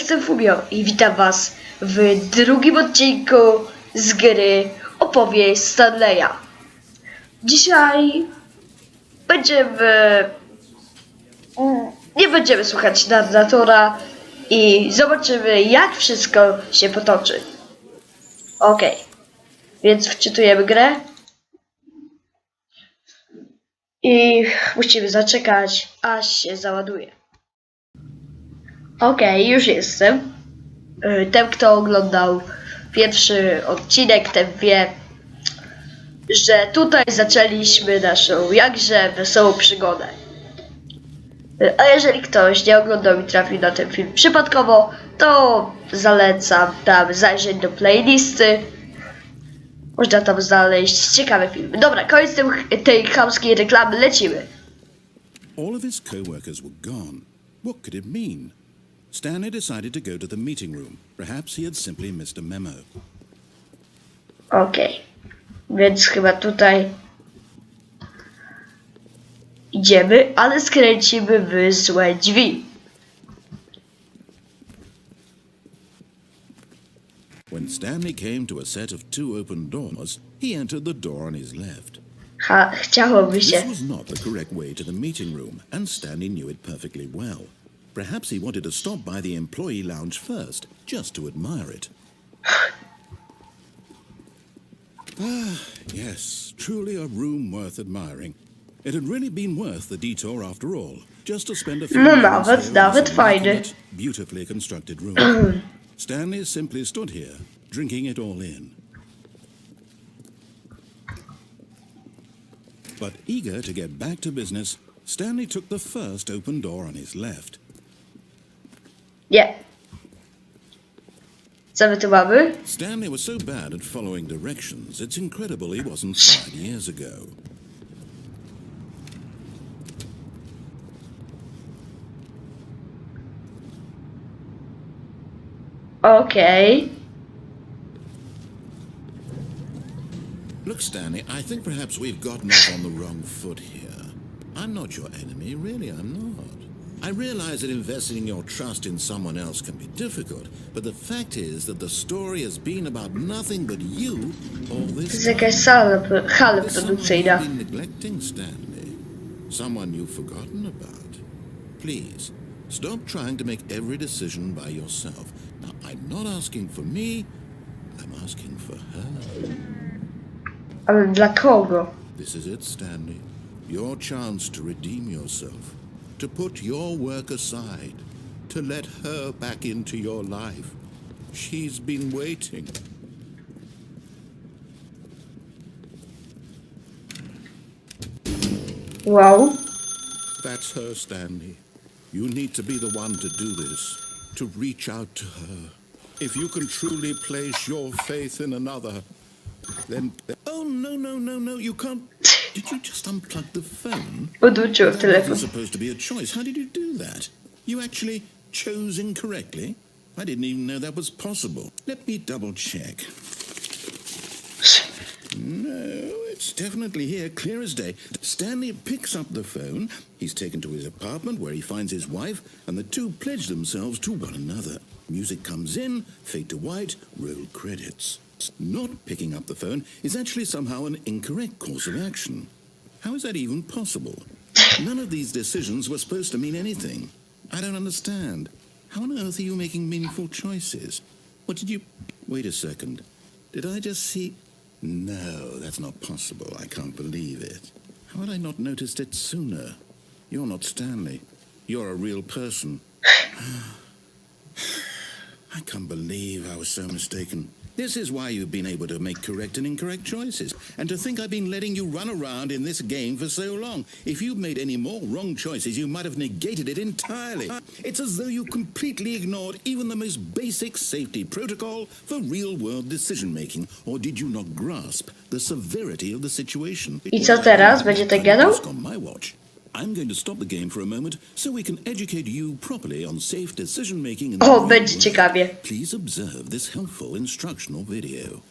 jestem Fumio i witam was w drugim odcinku z gry Opowieść Stanleya. Dzisiaj nie będziemy słuchać narratora i zobaczymy, jak wszystko się potoczy. Okej, więc wczytujemy grę i musimy zaczekać, aż się załaduje. Okej, już jestem. Ten, kto oglądał pierwszy odcinek, ten wie, że tutaj zaczęliśmy naszą jakże wesołą przygodę. A jeżeli ktoś nie oglądał i trafił na ten film przypadkowo, to zalecam tam zajrzeć do playlisty. Można tam znaleźć ciekawe filmy. Dobra, koniec tej chamskiej reklamy, lecimy. All of his co-workers were gone. What could it mean? Stanley decided to go to the meeting room. Perhaps he had simply missed a memo. Okej, więc chyba tutaj idziemy, ale skręcimy w złe drzwi. When Stanley came to a set of two open doors, he entered the door on his left. Chciałoby się. This was not the correct way to the meeting room, and Stanley knew it perfectly well. Perhaps he wanted to stop by the employee lounge first, just to admire it. Yes, truly a room worth admiring. It had really been worth the detour after all, just to spend a few minutes here in this immaculate, beautifully constructed room. Stanley simply stood here, drinking it all in. But eager to get back to business, Stanley took the first open door on his left. Nie. Co my tu mamy? Stanley was so bad at following directions, it's incredible he wasn't fired years ago. Okej. Look, Stanley, I think perhaps we've gotten off on the wrong foot here. I'm not your enemy, really, I'm not. I realize that investing your trust in someone else can be difficult, but the fact is that the story has been about nothing but you all To this jest time. jakaś hala There's someone produkcyjna. you've been neglecting, Stanley. Someone you've forgotten about. Please, stop trying to make every decision by yourself. Now, I'm not asking for me, I'm asking for her. Ale dla kogo? This is it, Stanley. Your chance to redeem yourself. To put your work aside. To let her back into your life. She's been waiting. Wow. That's her, Stanley. You need to be the one to do this. To reach out to her. If you can truly place your faith in another, then... Oh, no, you can't... Did you just unplug the phone? Podłączyłem That telefon. was supposed to be a choice. How did you do that? You actually chose incorrectly? I didn't even know that was possible. Let me double check. No, it's definitely here, clear as day. Stanley picks up the phone. He's taken to his apartment where he finds his wife, and the two pledge themselves to one another. Music comes in, fade to white, roll credits. Not picking up the phone is actually somehow an incorrect course of action. How is that even possible? None of these decisions were supposed to mean anything. I don't understand. How on earth are you making meaningful choices? What did you... Wait a second. Did I just see... No, that's not possible. I can't believe it. How had I not noticed it sooner? You're not Stanley. You're a real person. I can't believe I was so mistaken. This is why you've been able to make correct and incorrect choices. And to think I've been letting you run around in this game for so long. If you'd made any more wrong choices, you might have negated it entirely. It's as though you completely ignored even the most basic safety protocol for real-world decision-making. Or did you not grasp the severity of the situation? I co teraz? Będzie tak gadał? On my watch. I'm going to stop the game for a moment so we can educate you properly on safe decision making in the real będzie world. ciekawie. Please observe this helpful instructional video.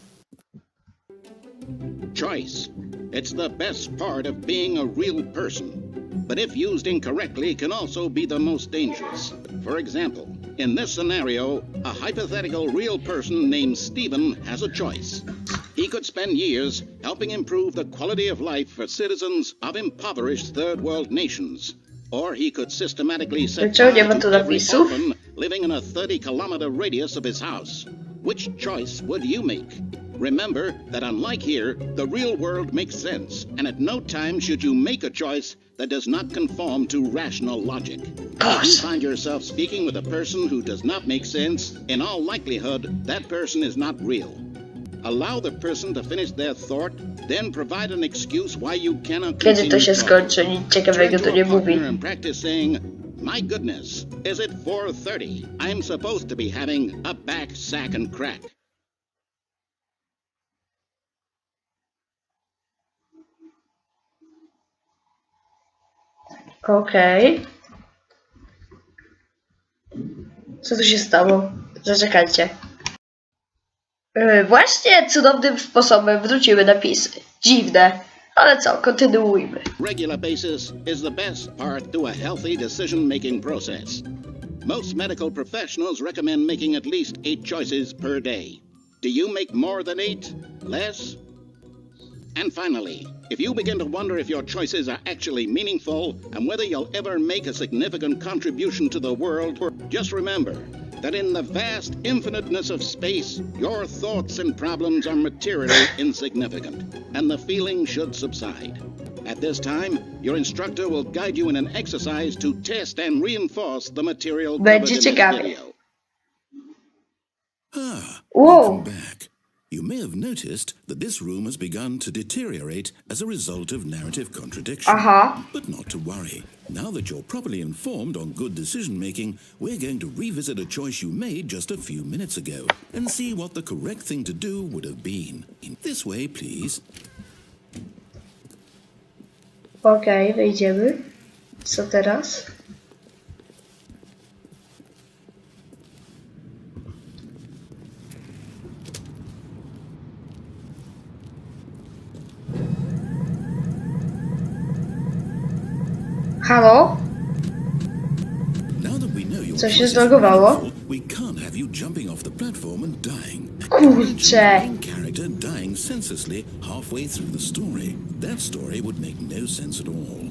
Choice. It's the best part of being a real person. But if used incorrectly, can also be the most dangerous. For example, In this scenario, a hypothetical real person named Stephen has a choice. He could spend years helping improve the quality of life for citizens of impoverished third world nations. Or he could systematically set Dlaczego nie ma fire tu to every napisów? orphan living in a 30-kilometer radius of his house. Which choice would you make? Remember that unlike here, the real world makes sense, and at no time should you make a choice that does not conform to rational logic. If you find yourself speaking with a person who does not make sense, in all likelihood, that person is not real. Allow the person to finish their thought, then provide an excuse why you cannot Kiedy to continue się talking. skończy? Nic ciekawego Turn to to nie a mówi. partner and practice saying, "My goodness, is it 4:30? I'm supposed to be having a back, sack, and crack." Okej. Co tu się stało? Zaczekajcie. Właśnie cudownym sposobem wróciły napisy. Dziwne. Ale co, kontynuujmy. Regular basis is the best part to a healthy decision-making process. Most medical professionals recommend making at least 8 choices per day. Do you make more than 8? Less? And finally, if you begin to wonder if your choices are actually meaningful and whether you'll ever make a significant contribution to the world, just remember that in the vast infiniteness of space, your thoughts and problems are materially insignificant, and the feeling should subside. At this time, your instructor will guide you in an exercise to test and reinforce the material covered in Będzie this ciekawie. video. Wow. Welcome back. You may have noticed that this room has begun to deteriorate as a result of narrative contradiction. Aha. But not to worry. Now that you're properly informed on good decision making, we're going to revisit a choice you made just a few minutes ago and see what the correct thing to do would have been. In this way, please. Okej, wejdziemy. Co teraz? Halo? Now that we know your Co się choice is zlogowało? meaningful, we can't have you jumping off the platform and dying. Kurczę. Main character dying senselessly halfway through the story. That story would make no sense at all.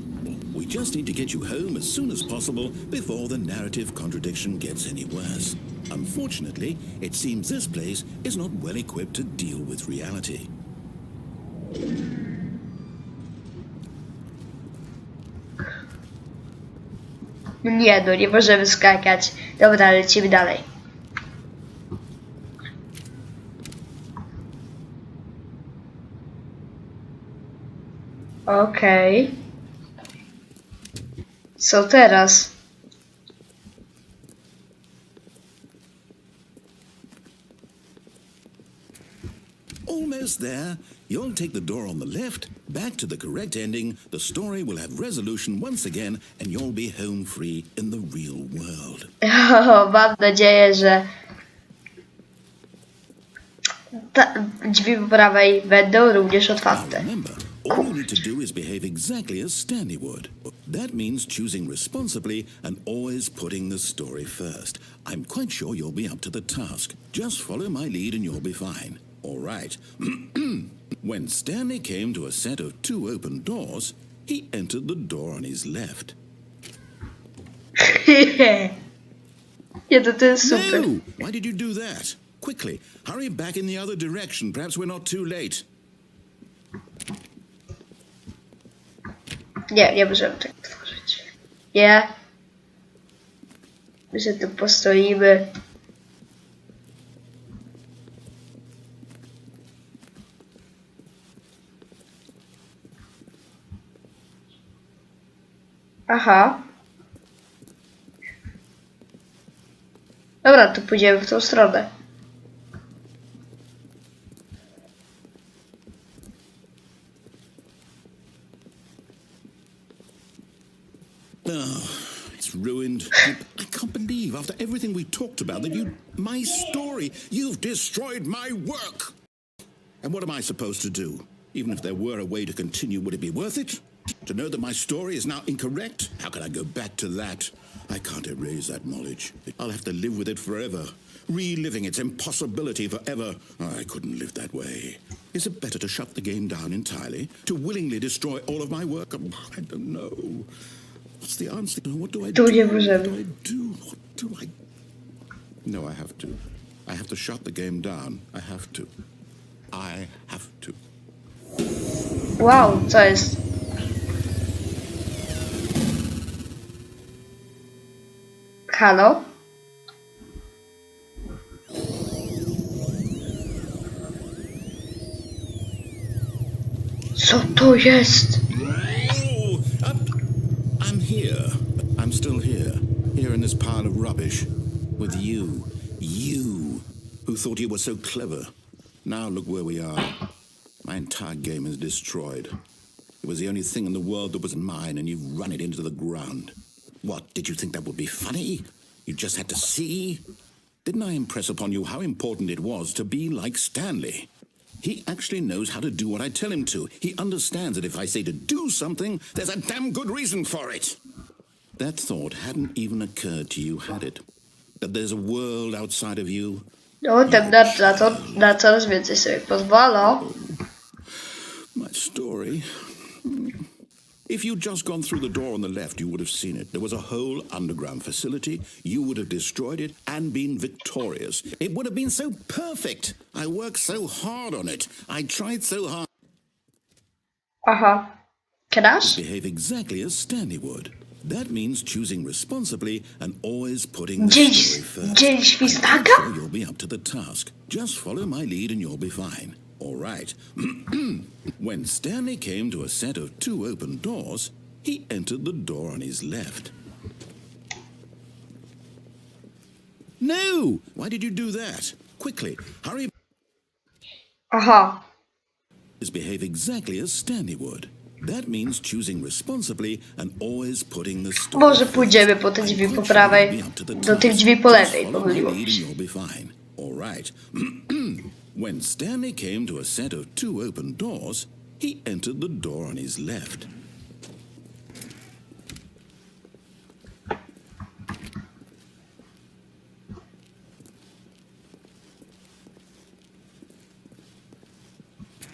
We just need to get you home as soon as possible before the narrative contradiction gets any worse. Unfortunately, it seems this place is not well equipped to deal with reality. Nie, no nie możemy skakać. Dobra, lecimy dalej. Okej. Co teraz? Almost there. You'll take the door on the left, back to the correct ending, the story will have resolution once again, and you'll be home free in the real world. Mam nadzieję, że drzwi po prawej będą również Now otwarte. remember, all you need to do is behave exactly as Stanley would. That means choosing responsibly and always putting the story first. I'm quite sure you'll be up to the task. Just follow my lead and you'll be fine. All right. When Stanley came to a set of 2 open doors, he entered the door on his left. Nie, to jest super. No! Why did you do that? Quickly, hurry back in the other direction. Perhaps we're not too late. Nie, nie możemy tak tworzyć. Nie. My się tu postoimy. Aha. Dobra, to pójdziemy w tą stronę. Oh, it's ruined. I can't believe after everything we talked about that my story, you've destroyed my work. And what am I supposed to do? Even if there were a way to continue, would it be worth it? To know that my story is now incorrect? How can I go back to that? I can't erase that knowledge. I'll have to live with it forever, reliving its impossibility forever. I couldn't live that way. Is it better to shut the game down entirely? To willingly destroy all of my work? I don't know. What's the answer? What do I do? Tu nie What możemy. do I do? What do I... No, I have to. I have to shut the game down. I have to. I have to. Wow, co jest? Halo? Co to jest? Oh, I'm here. I'm still here. Here in this pile of rubbish. With you. You. Who thought you were so clever. Now look where we are. My entire game is destroyed. It was the only thing in the world that was mine, and you've run it into the ground. What, did you think that would be funny? You just had to see? Didn't I impress upon you how important it was to be like Stanley? He actually knows how to do what I tell him to. He understands that if I say to do something, there's a damn good reason for it. That thought hadn't even occurred to you, had it? That there's a world outside of you? No, ten na coraz więcej sobie pozwala. My story. If you'd just gone through the door on the left, you would have seen it. There was a whole underground facility. You would have destroyed it and been victorious. It would have been so perfect. I worked so hard on it. I tried so hard Aha. Krasz? to behave exactly as Stanley would. That means choosing responsibly and always putting the story first. Dzień I'm świstaka? sure you'll be up to the task. Just follow my lead and you'll be fine. All right. When Stanley came to a set of 2 open doors, he entered the door on his left. No! Why did you do that? Quickly, hurry. Aha. Behave exactly as Stanley would. That means choosing responsibly and always putting the story Może first. pójdziemy po te drzwi po prawej, do tych drzwi po lewej, pomyliło mi się. You'll be fine. All right. When Stanley came to a set of 2 open doors, he entered the door on his left.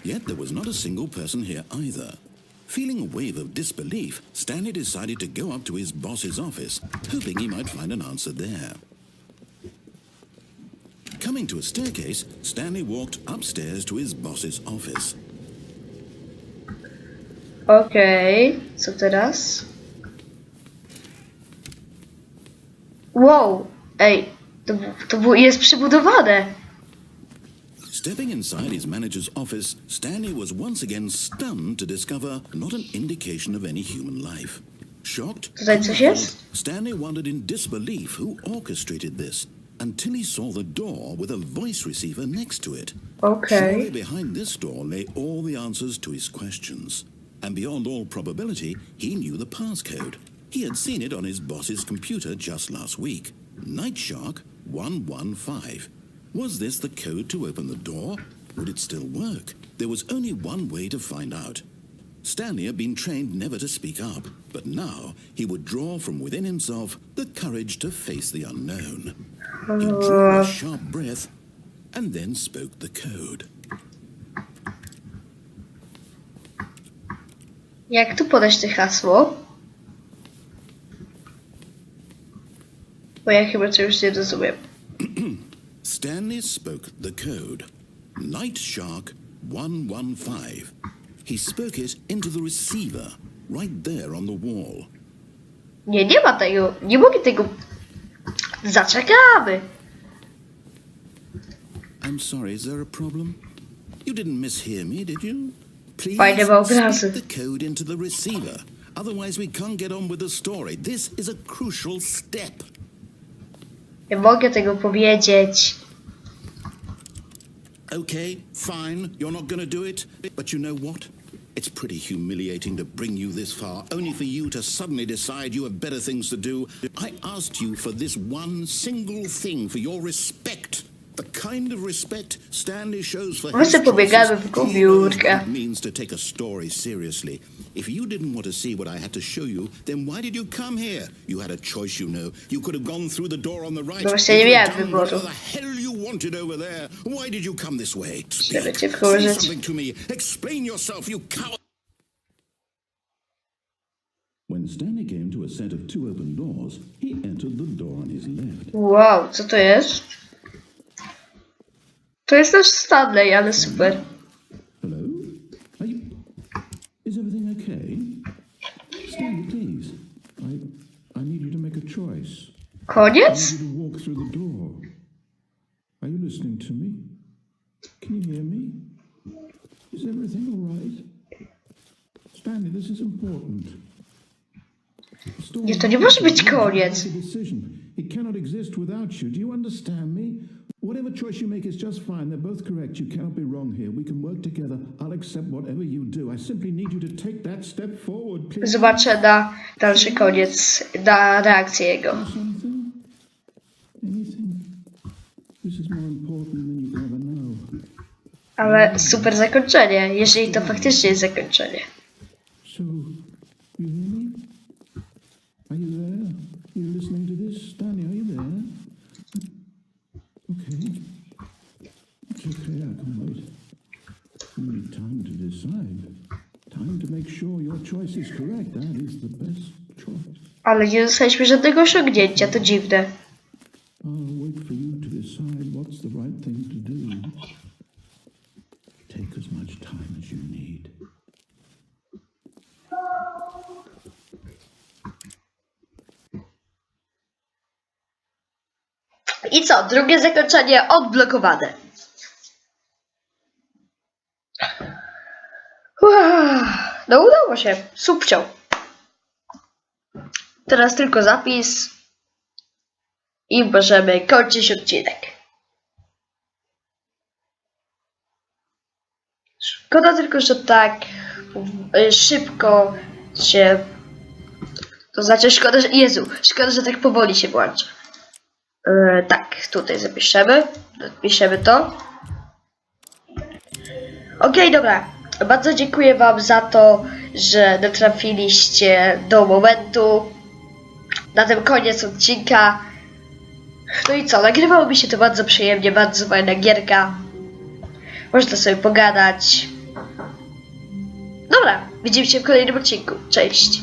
Yet there was not a single person here either. Feeling a wave of disbelief, Stanley decided to go up to his boss's office, hoping he might find an answer there. Coming to a staircase, Stanley walked upstairs to his boss's office. Okej, co teraz? Wow, ej, jest przybudowane. Stepping inside his manager's office, Stanley was once again stunned to discover not an indication of any human life. Shocked, Tutaj coś jest? Stanley wondered in disbelief who orchestrated this, until he saw the door with a voice receiver next to it. Okej. Surely behind this door lay all the answers to his questions. And beyond all probability, he knew the passcode. He had seen it on his boss's computer just last week. Night Shark 115. Was this the code to open the door? Would it still work? There was only one way to find out. Stanley had been trained never to speak up, but now he would draw from within himself the courage to face the unknown. He drew a sharp breath and then spoke the code. Jak tu podać te hasło? Bo ja chyba czegoś nie rozumiem. Stanley spoke the code. Night Shark 115. He spoke it into the receiver, right there on the wall. Nie ma tego. Nie mogę tego. Zaczekamy. I'm sorry, is there a problem? You didn't mishear me, did you? Please Fajne obrazy. speak the code into the receiver. Otherwise we can't get on with the story. This is a crucial step. Nie mogę tego powiedzieć. Okay, fine, you're not gonna do it. But you know what? It's pretty humiliating to bring you this far, only for you to suddenly decide you have better things to do. I asked you for this one single thing, for your respect. The kind of respect Stanley shows for My his sobie pobiegamy choices. w komórkę. It means to take a story seriously. If you didn't want to see what I had to show you, then why did you come here? You had a choice, you know. You could have gone through the door on the right. No właśnie nie You could miałem have done wyboru. whatever the hell you wanted over there. Why did you come this way? Żeby cię Speak. Say wkurzyć. something to me. Explain yourself, you coward. When Stanley came to a set of 2 open doors, he entered the door on his left. Wow, co to jest? To jest nasz Stanley, ale super. Hello? Are you... Is everything okay? Stanley, please. I need you to make a choice. I Koniec? need you to walk through the door. Are you listening to me? Can you hear me? Is everything all right? Stanley, this is important. Nie, to nie może być koniec. It cannot exist without you. Do you understand me? Whatever choice you make is just fine. They're both correct. You cannot be wrong here. We can work together. I'll accept whatever you do. I simply need you to take that step forward, please. Zobaczę na dalszy koniec, na reakcję jego. Something? Anything? This is more important than you ever know. Ale super zakończenie, jeżeli to faktycznie jest zakończenie. So, you hear me? Are you there? Are you listening to this? Stanley, are you there? Okay. It's okay, I can wait. You need time to decide. Time to make sure your choice is correct. That is the best choice. Ale nie dostaliśmy żadnego osiągnięcia, to dziwne. I'll wait for you to decide what's the right thing to do. Take as much time as you need. I co? Drugie zakończenie odblokowane. No udało się. Subcią. Teraz tylko zapis. I możemy kończyć odcinek. Szkoda tylko, że tak szybko się... To znaczy szkoda, że... Jezu, szkoda, że tak powoli się włącza. Tak, tutaj zapiszemy to. Okej, dobra. Bardzo dziękuję wam za to, że dotrafiliście do momentu. Na ten koniec odcinka. No i co, nagrywało mi się to bardzo przyjemnie, bardzo fajna gierka. Można sobie pogadać. Dobra, widzimy się w kolejnym odcinku. Cześć.